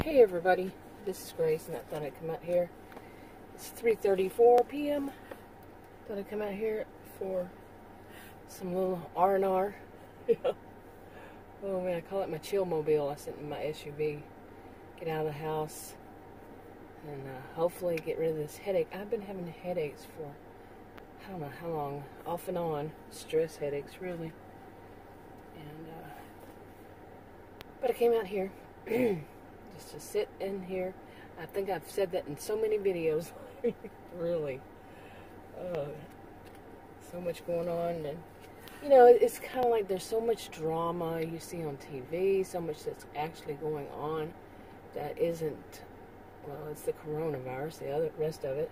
Hey everybody, this is Grace, and I thought I'd come out here. It's 3:34 p.m. Thought I'd come out here for some little R&R. Oh man, I call it my chill mobile. I sit in my SUV, get out of the house, and hopefully get rid of this headache. I've been having headaches for I don't know how long, off and on, stress headaches really. And but I came out here just to sit in here. I think I've said that in so many videos. Really. So much going on, and you know, it's kind of like there's so much drama you see on TV, so much that's actually going on that isn't, well, it's the coronavirus, the other rest of it.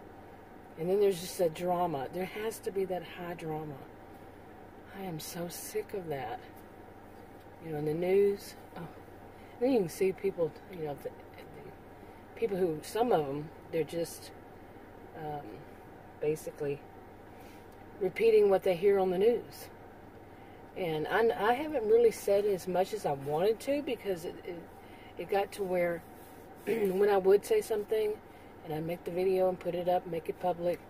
And then there's just a drama. There has to be that high drama. I am so sick of that. You know, in the news. Oh. Then you can see people, you know, the people who, some of them, they're just basically repeating what they hear on the news. And I haven't really said as much as I wanted to, because it got to where when I would say something, and I'd make the video and put it up, make it public,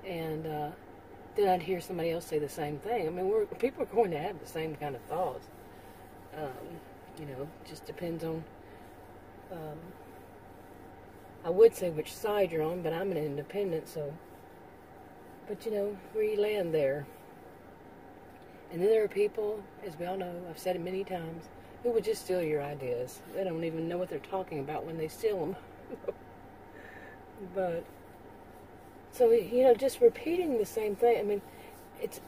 and then I'd hear somebody else say the same thing. I mean, people are going to have the same kind of thoughts. You know, just depends on, I would say which side you're on, but I'm an independent, so, but you know, where you land there. And then there are people, as we all know, I've said it many times, who would just steal your ideas. They don't even know what they're talking about when they steal them. But, so, you know, just repeating the same thing. I mean, it's,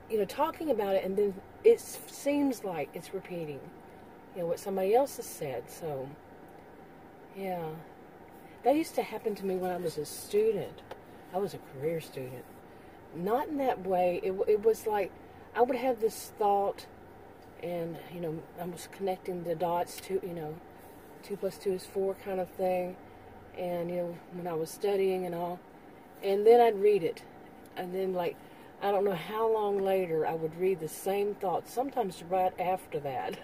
you know, talking about it, and then it seems like it's repeating, you know, what somebody else has said. So, yeah. That used to happen to me when I was a student. I was a career student. Not in that way. It was like, I would have this thought, and, you know, I was connecting the dots to, you know, 2 + 2 is 4 kind of thing. And, you know, when I was studying and all. And then I'd read it. And then, like, I don't know how long later I would read the same thoughts, sometimes right after that.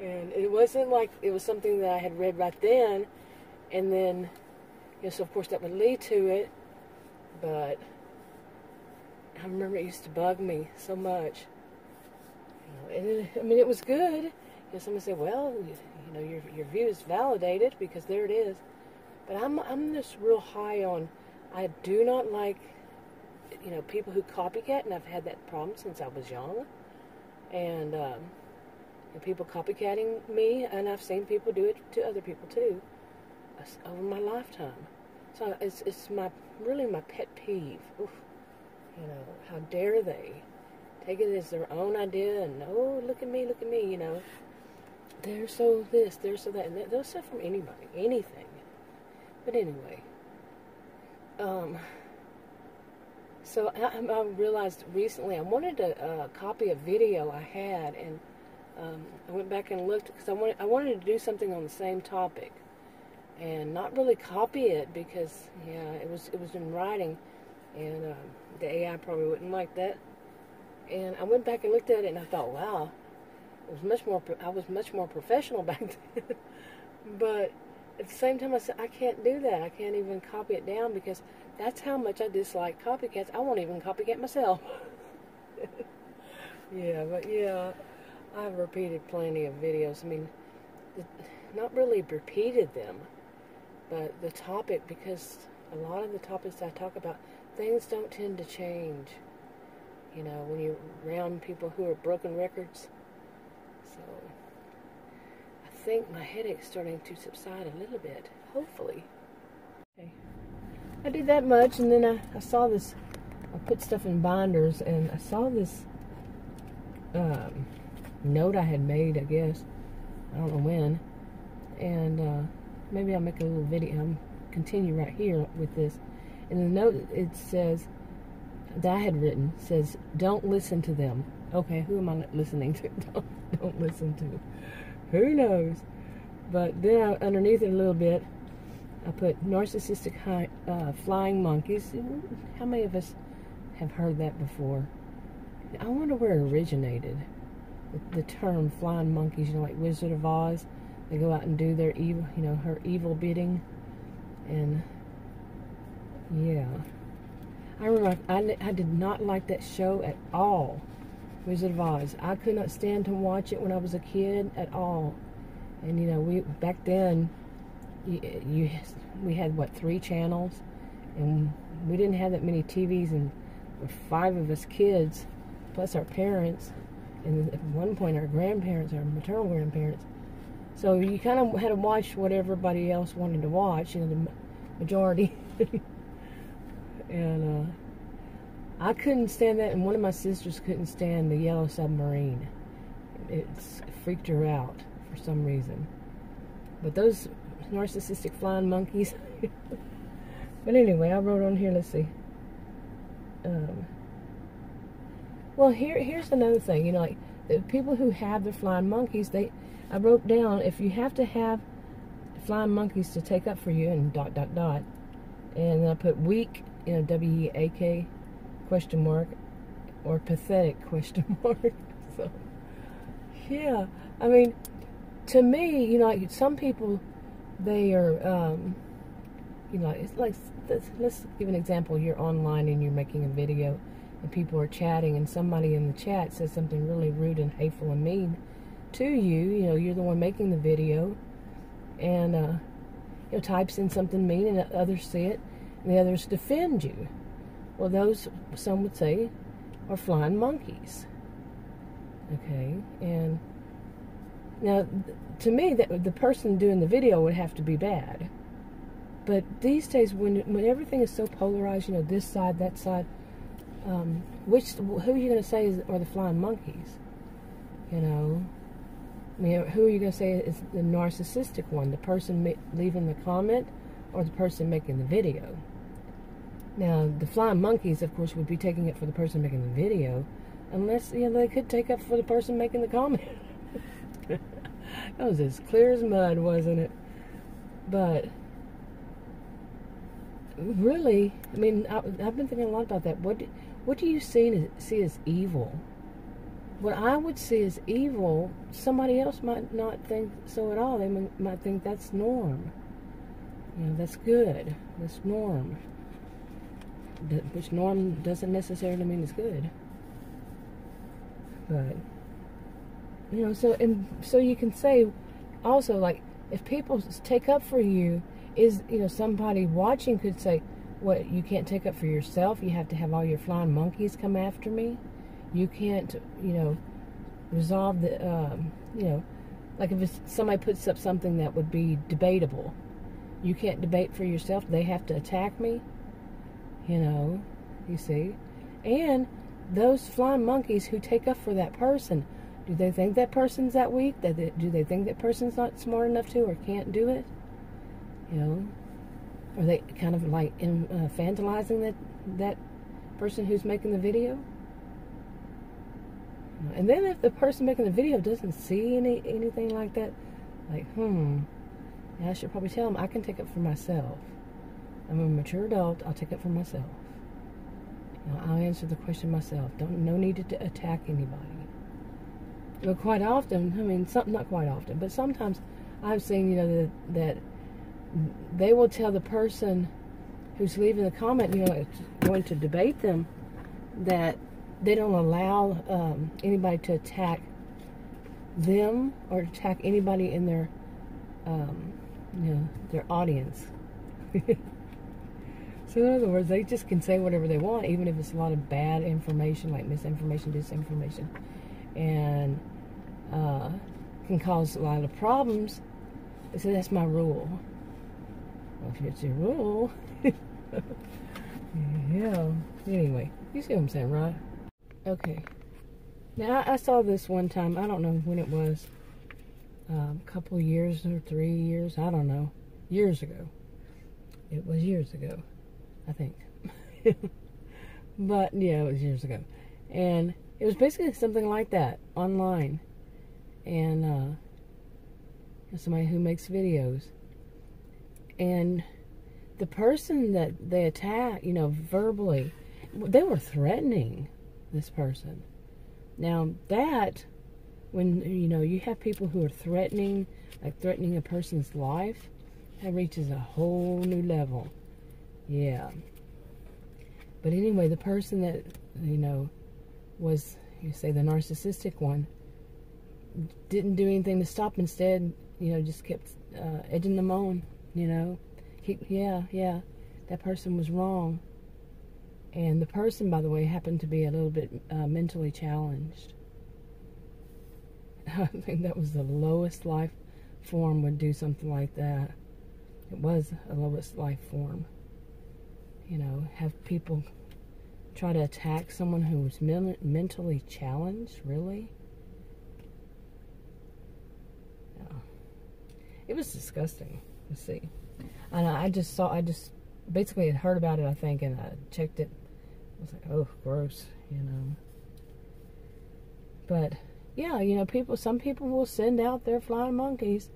And it wasn't like it was something that I had read right then, and then, you know, so of course that would lead to it, but I remember it used to bug me so much. You know, and it, I mean, it was good. You know, someone said, well, you know, your view is validated because there it is. But I'm just real high on, I do not like, you know, people who copycat, and I've had that problem since I was young. And people copycatting me, and I've seen people do it to other people too, over my lifetime. So it's really my pet peeve. Oof. You know, how dare they take it as their own idea, and oh, look at me, you know. They're so this, they're so that, and they'll say from anybody, anything. But anyway, so I realized recently I wanted to copy a video I had, and I went back and looked, because I wanted to do something on the same topic, and not really copy it, because yeah, it was in writing, and the AI probably wouldn't like that. And I went back and looked at it, and I thought, wow, it was much more. I was much more professional back then. But at the same time, I said, I can't do that. I can't even copy it down, because that's how much I dislike copycats. I won't even copycat myself. Yeah, but yeah, I've repeated plenty of videos. I mean, not really repeated them, but the topic, because a lot of the topics I talk about, things don't tend to change, you know, when you're around people who are broken records. So I think my headache's starting to subside a little bit, hopefully. Okay. I did that much, and then I saw this, I put stuff in binders, and I saw this note I had made, I guess. I don't know when. And maybe I'll make a little video, continue right here with this. And the note, it says, that I had written, says, don't listen to them. Okay, who am I listening to? Don't listen to. Who knows? But then underneath it a little bit, I put narcissistic flying monkeys. How many of us have heard that before? I wonder where it originated. The term flying monkeys, you know, like Wizard of Oz. they go out and do their evil, her evil bidding. And yeah, I remember I did not like that show at all, Wizard of Oz. I could not stand to watch it when I was a kid at all. And we back then, we had what, 3 channels, and we didn't have that many TVs, and 5 of us kids, plus our parents, and at one point our grandparents, our maternal grandparents. So you kind of had to watch what everybody else wanted to watch, the majority. And I couldn't stand that, and one of my sisters couldn't stand the Yellow Submarine. It freaked her out for some reason. But those narcissistic flying monkeys. But anyway, I wrote on here, let's see. Well, here's another thing, like the people who have the flying monkeys, I wrote down, if you have to have flying monkeys to take up for you, and ... and I put weak, W-E-A-K, ? Or pathetic ? So, yeah, I mean, to me, like some people, they are, it's like, let's give an example. You're online and you're making a video, and people are chatting, and somebody in the chat says something really rude and hateful and mean to you. You're the one making the video, and types in something mean, and others see it, and the others defend you. Well, those, some would say, are flying monkeys. Okay, and now, to me, the person doing the video would have to be bad. But these days, when everything is so polarized, this side, that side, who are you going to say are the flying monkeys? I mean, who are you going to say is the narcissistic one? The person leaving the comment, or the person making the video? Now, the flying monkeys, of course, would be taking it for the person making the video, unless, they could take up for the person making the comment. That was as clear as mud, wasn't it? But really, I mean, I've been thinking a lot about that. What do you see as evil? What I would see as evil, somebody else might not think so at all. They might think that's norm. That's good. That's norm. Which norm doesn't necessarily mean it's good. But so you can say also, like, if people take up for you, somebody watching could say, what, you can't take up for yourself? You have to have all your flying monkeys come after me? You can't, resolve the, like if somebody puts up something that would be debatable, you can't debate for yourself. They have to attack me, you see. And those flying monkeys who take up for that person, do they think that person's that weak? Do they think that person's not smart enough to, or can't do it? Are they kind of like infantilizing that person who's making the video? And then if the person making the video doesn't see anything like that, like, I should probably tell them I can take it for myself. I'm a mature adult. I'll take it for myself. I'll answer the question myself. No need to attack anybody. But quite often, I mean, not quite often, but sometimes I've seen, that they will tell the person who's leaving the comment, going to debate them, that they don't allow anybody to attack them or attack anybody in their, their audience. So in other words, they just can say whatever they want, even if it's a lot of bad information, like misinformation, disinformation, and can cause a lot of problems. They say, that's my rule. Well, if it's your rule, yeah. Anyway, you see what I'm saying, right? Okay. Now, I saw this one time. I don't know when it was. A couple years or 3 years. I don't know. Years ago. It was years ago, I think. But, yeah, it was years ago. And it was basically something like that, online. And somebody who makes videos. And the person that they attack, verbally, they were threatening this person. Now, that, when, you have people who are threatening like threatening a person's life, that reaches a whole new level. Yeah. But anyway, the person that, you know, was, you say, the narcissistic one, didn't do anything to stop. Instead, you know, just kept edging them on, you know. Yeah, that person was wrong. And the person, by the way, happened to be a little bit mentally challenged. I think that was the lowest life form would do something like that. It was a lowest life form. You know, have people try to attack someone who was mentally challenged, really? Yeah. It was disgusting to see. And I just basically had heard about it, I think, and I checked it. I was like, oh, gross, you know. But, yeah, you know, some people will send out their flying monkeys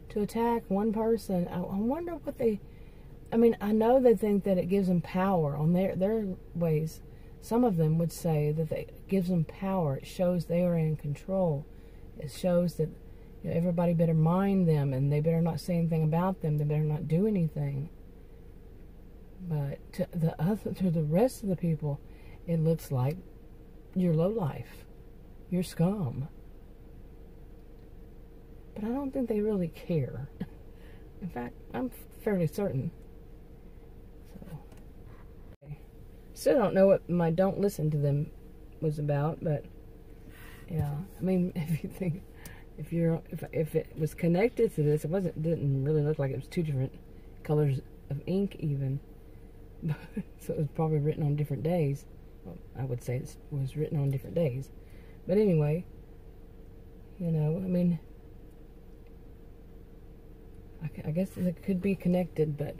to attack one person. I wonder what I mean, I know they think that it gives them power on their ways. Some of them would say that it gives them power. It shows they are in control. It shows that, you know, everybody better mind them, and they better not say anything about them. They better not do anything. But to the rest of the people, it looks like you're low life. You're scum. But I don't think they really care. In fact, I'm fairly certain. Still don't know what my don't listen to them was about, but yeah, I mean, if you think, if it was connected to this, didn't really look like it was two different colors of ink even. So it was probably written on different days. Well, I would say it was written on different days. But anyway, you know, I mean, I guess it could be connected, but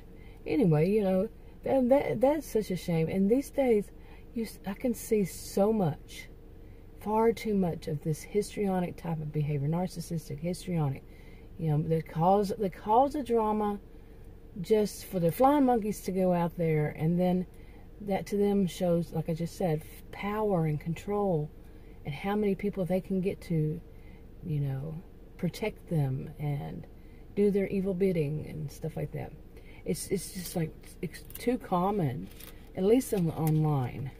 anyway, you know, that's such a shame. And these days, I can see so much, far too much of this histrionic type of behavior, narcissistic, histrionic. You know, they cause a drama just for the flying monkeys to go out there, and then that to them shows, like I just said, power and control, and how many people they can get to, you know, protect them and do their evil bidding and stuff like that. It's just like, it's too common, at least online.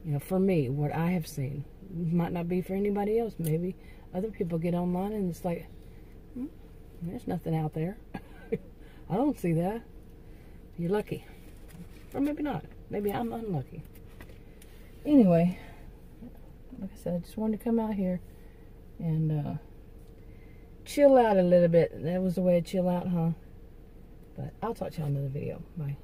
You know, for me, what I have seen, might not be for anybody else. Maybe other people get online and it's like, there's nothing out there. I don't see that. You're lucky. Or maybe not. Maybe I'm unlucky. Anyway, like I said, I just wanted to come out here and chill out a little bit. That was the way to chill out, huh? But I'll talk to y'all in another video. Bye.